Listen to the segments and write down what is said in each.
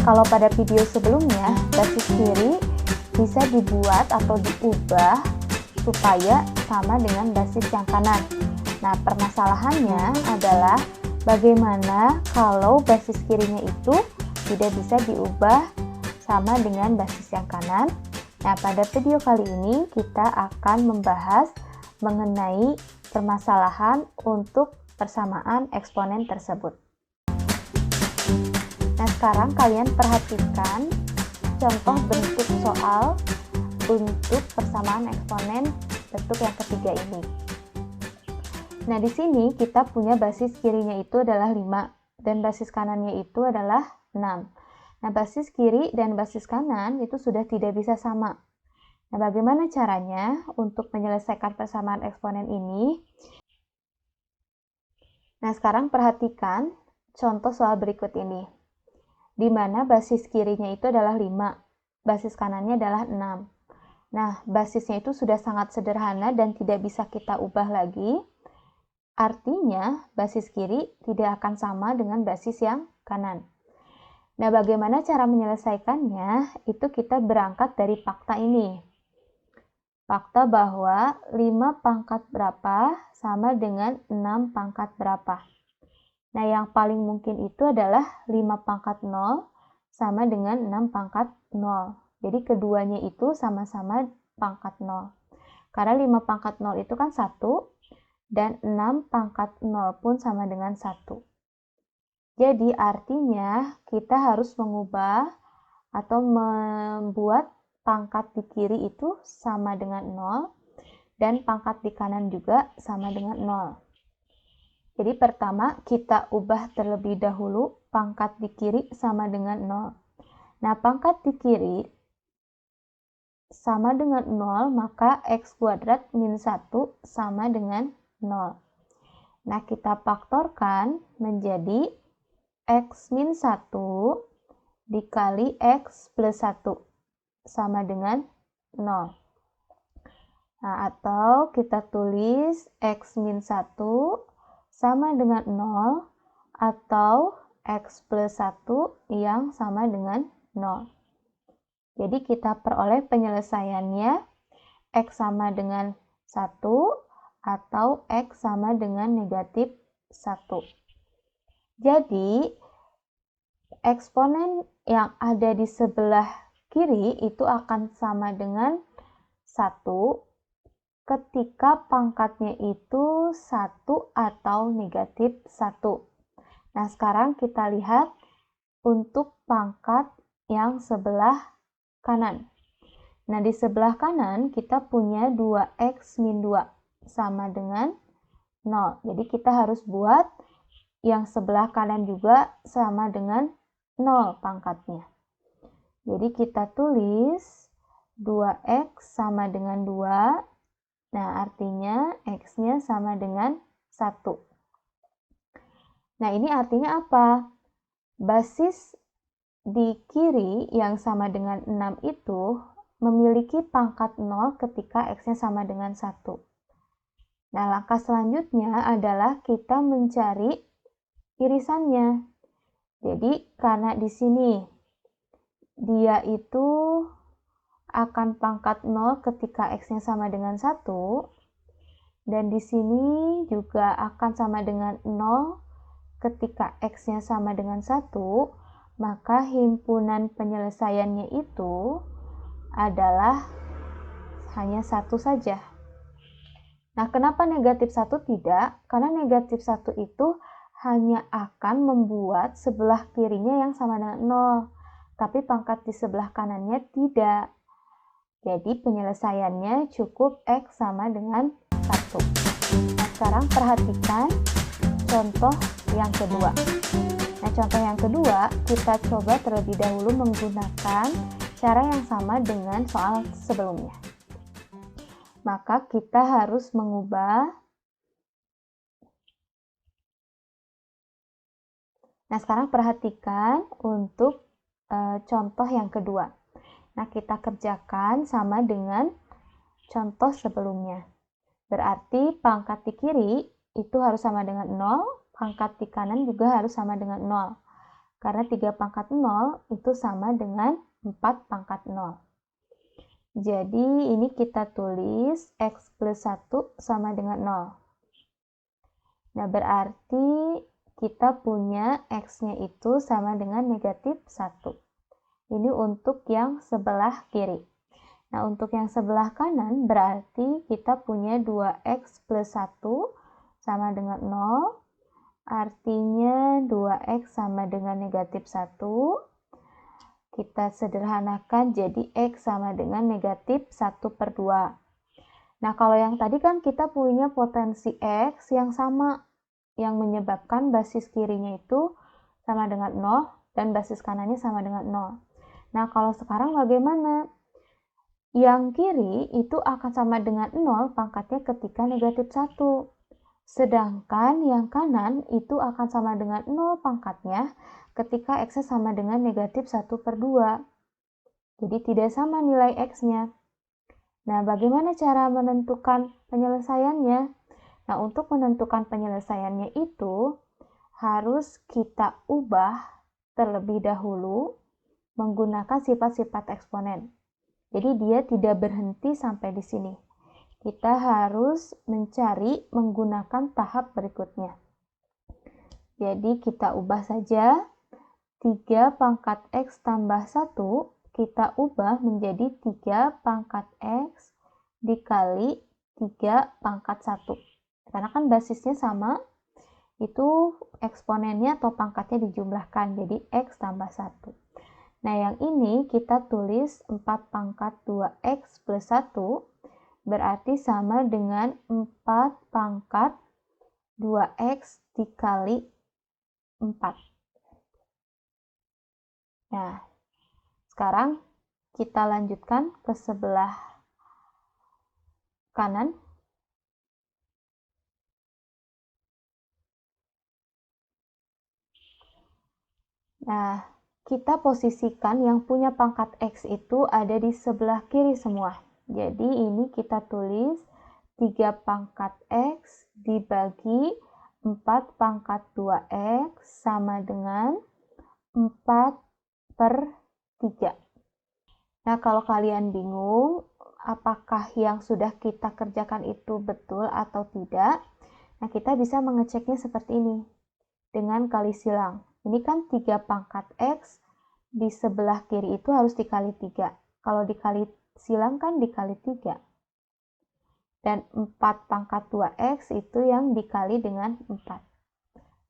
kalau pada video sebelumnya, basis kiri bisa dibuat atau diubah supaya sama dengan basis yang kanan. Nah, permasalahannya adalah bagaimana kalau basis kirinya itu tidak bisa diubah sama dengan basis yang kanan. Nah, pada video kali ini kita akan membahas mengenai permasalahan untuk persamaan eksponen tersebut. Nah, sekarang kalian perhatikan contoh bentuk soal untuk persamaan eksponen bentuk yang ketiga ini. Nah, di sini kita punya basis kirinya itu adalah 5 dan basis kanannya itu adalah 6. Nah, basis kiri dan basis kanan itu sudah tidak bisa sama. Nah, bagaimana caranya untuk menyelesaikan persamaan eksponen ini? Nah, sekarang perhatikan contoh soal berikut ini, di mana basis kirinya itu adalah 5, basis kanannya adalah 6. Nah, basisnya itu sudah sangat sederhana dan tidak bisa kita ubah lagi. Artinya, basis kiri tidak akan sama dengan basis yang kanan. Nah, bagaimana cara menyelesaikannya? Itu kita berangkat dari fakta ini. Fakta bahwa 5 pangkat berapa sama dengan 6 pangkat berapa. Nah, yang paling mungkin itu adalah 5 pangkat 0 sama dengan 6 pangkat 0. Jadi, keduanya itu sama-sama pangkat 0. Karena 5 pangkat 0 itu kan 1, dan 6 pangkat 0 pun sama dengan 1. Jadi, artinya kita harus mengubah atau membuat pangkat di kiri itu sama dengan 0, dan pangkat di kanan juga sama dengan 0. Jadi, pertama kita ubah terlebih dahulu pangkat di kiri sama dengan 0. Nah, pangkat di kiri sama dengan 0, maka x kuadrat min 1 sama dengan 0. Nah, kita faktorkan menjadi x min 1 dikali x plus 1 sama dengan 0. Nah, atau kita tulis x min 1 sama dengan 0 atau x plus 1 yang sama dengan 0. Jadi kita peroleh penyelesaiannya x sama dengan 1 atau x sama dengan negatif 1. Jadi, eksponen yang ada di sebelah kiri itu akan sama dengan 1 ketika pangkatnya itu 1 atau negatif 1. Nah, sekarang kita lihat untuk pangkat yang sebelah kanan. Nah, di sebelah kanan kita punya 2x min 2 sama dengan 0. Jadi, kita harus buat yang sebelah kanan juga sama dengan 0 pangkatnya. Jadi, kita tulis 2x sama dengan 2. Nah, artinya x-nya sama dengan 1. Nah, ini artinya apa? Basis di kiri yang sama dengan 6 itu memiliki pangkat 0 ketika x-nya sama dengan 1. Nah, langkah selanjutnya adalah kita mencari irisannya. Jadi, karena di sini dia itu akan pangkat 0 ketika x-nya sama dengan 1, dan di sini juga akan sama dengan 0 ketika x-nya sama dengan 1, maka himpunan penyelesaiannya itu adalah hanya 1 saja. Nah, kenapa negatif 1 tidak? Karena negatif 1 itu hanya akan membuat sebelah kirinya yang sama dengan 0, tapi pangkat di sebelah kanannya tidak. Jadi, penyelesaiannya cukup x sama dengan 1. Nah, sekarang perhatikan contoh yang kedua. Nah, contoh yang kedua, kita coba terlebih dahulu menggunakan cara yang sama dengan soal sebelumnya. Maka kita harus mengubah. Nah, sekarang perhatikan untuk contoh yang kedua. Nah, kita kerjakan sama dengan contoh sebelumnya. Berarti pangkat di kiri itu harus sama dengan 0, pangkat di kanan juga harus sama dengan 0. Karena 3 pangkat 0 itu sama dengan 4 pangkat 0. Jadi ini kita tulis X plus 1 sama dengan 0. Nah, berarti kita punya X-nya itu sama dengan negatif 1. Ini untuk yang sebelah kiri. Nah, untuk yang sebelah kanan berarti kita punya 2X plus 1 sama dengan 0. Artinya 2X sama dengan negatif 1. Kita sederhanakan jadi X sama dengan negatif 1/2. Nah, kalau yang tadi kan kita punya potensi X yang sama, yang menyebabkan basis kirinya itu sama dengan 0 dan basis kanannya sama dengan 0. Nah, kalau sekarang bagaimana? Yang kiri itu akan sama dengan 0 pangkatnya ketika negatif 1. Sedangkan yang kanan itu akan sama dengan 0 pangkatnya ketika X sama dengan negatif 1/2. Jadi tidak sama nilai X-nya. Nah, bagaimana cara menentukan penyelesaiannya? Nah, untuk menentukan penyelesaiannya itu harus kita ubah terlebih dahulu menggunakan sifat-sifat eksponen. Jadi dia tidak berhenti sampai di sini. Kita harus mencari menggunakan tahap berikutnya. Jadi kita ubah saja 3 pangkat X tambah 1 kita ubah menjadi 3 pangkat X dikali 3 pangkat 1. Karena kan basisnya sama, itu eksponennya atau pangkatnya dijumlahkan, jadi X tambah 1. Nah, yang ini kita tulis 4 pangkat 2X plus 1, berarti sama dengan 4 pangkat 2X dikali 4. Nah, sekarang kita lanjutkan ke sebelah kanan. Nah, kita posisikan yang punya pangkat X itu ada di sebelah kiri semua. Jadi ini kita tulis 3 pangkat X dibagi 4 pangkat 2X sama dengan 4/3. Nah, kalau kalian bingung apakah yang sudah kita kerjakan itu betul atau tidak, nah kita bisa mengeceknya seperti ini dengan kali silang. Ini kan 3 pangkat X di sebelah kiri itu harus dikali 3. Kalau dikali silang kan dikali 3. Dan 4 pangkat 2X itu yang dikali dengan 4.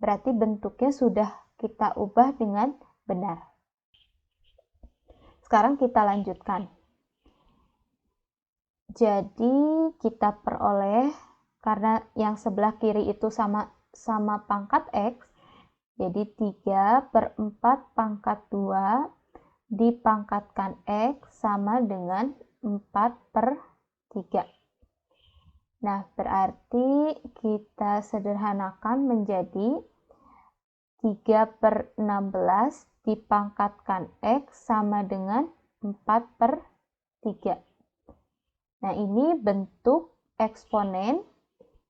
Berarti bentuknya sudah kita ubah dengan benar. Sekarang kita lanjutkan. Jadi kita peroleh, karena yang sebelah kiri itu sama pangkat X, jadi 3/4 pangkat 2 dipangkatkan X sama dengan 4/3. Nah, berarti kita sederhanakan menjadi 3/16 dipangkatkan X sama dengan 4/3. Nah, ini bentuk eksponen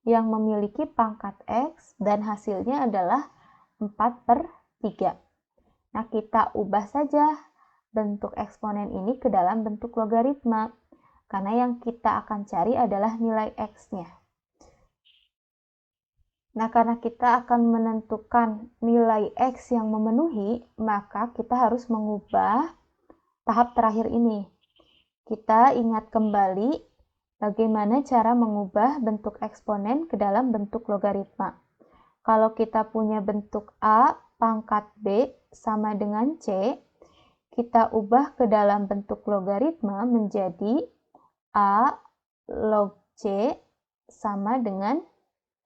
yang memiliki pangkat X dan hasilnya adalah 4/3. Nah, kita ubah saja bentuk eksponen ini ke dalam bentuk logaritma, karena yang kita akan cari adalah nilai X-nya. Nah, karena kita akan menentukan nilai X yang memenuhi, maka kita harus mengubah tahap terakhir ini. Kita ingat kembali bagaimana cara mengubah bentuk eksponen ke dalam bentuk logaritma. Kalau kita punya bentuk A pangkat B sama dengan C, kita ubah ke dalam bentuk logaritma menjadi A log C sama dengan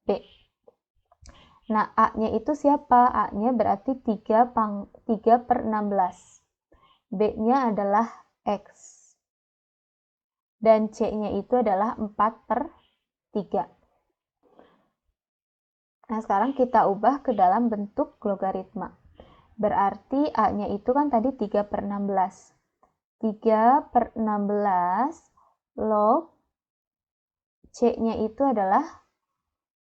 B. Nah, A-nya itu siapa? A-nya berarti 3/16. B-nya adalah X. Dan C-nya itu adalah 4/3. Nah, sekarang kita ubah ke dalam bentuk logaritma. Berarti A-nya itu kan tadi 3/16. 3/16 log C-nya itu adalah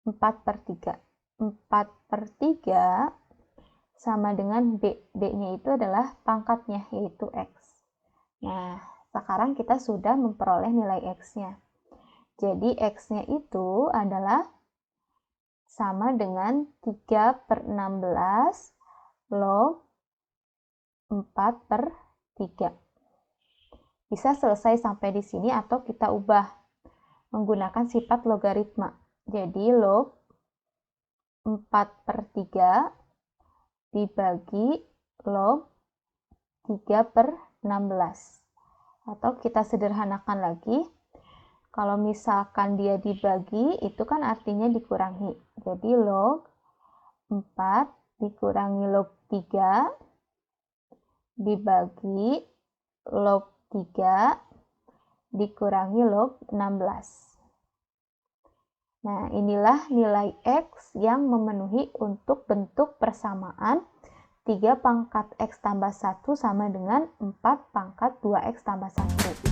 4/3. 4/3 sama dengan B. B-nya itu adalah pangkatnya, yaitu X. Nah, sekarang kita sudah memperoleh nilai X-nya. Jadi, X-nya itu adalah sama dengan 3/16 log 4/3. Bisa selesai sampai di sini atau kita ubah menggunakan sifat logaritma. Jadi, log 4/3 dibagi log 3/16. Atau kita sederhanakan lagi, kalau misalkan dia dibagi, itu kan artinya dikurangi. Jadi log 4 dikurangi log 3 dibagi log 3 dikurangi log 16. Nah, inilah nilai X yang memenuhi untuk bentuk persamaan 3 pangkat X tambah 1 sama dengan 4 pangkat 2X tambah 1.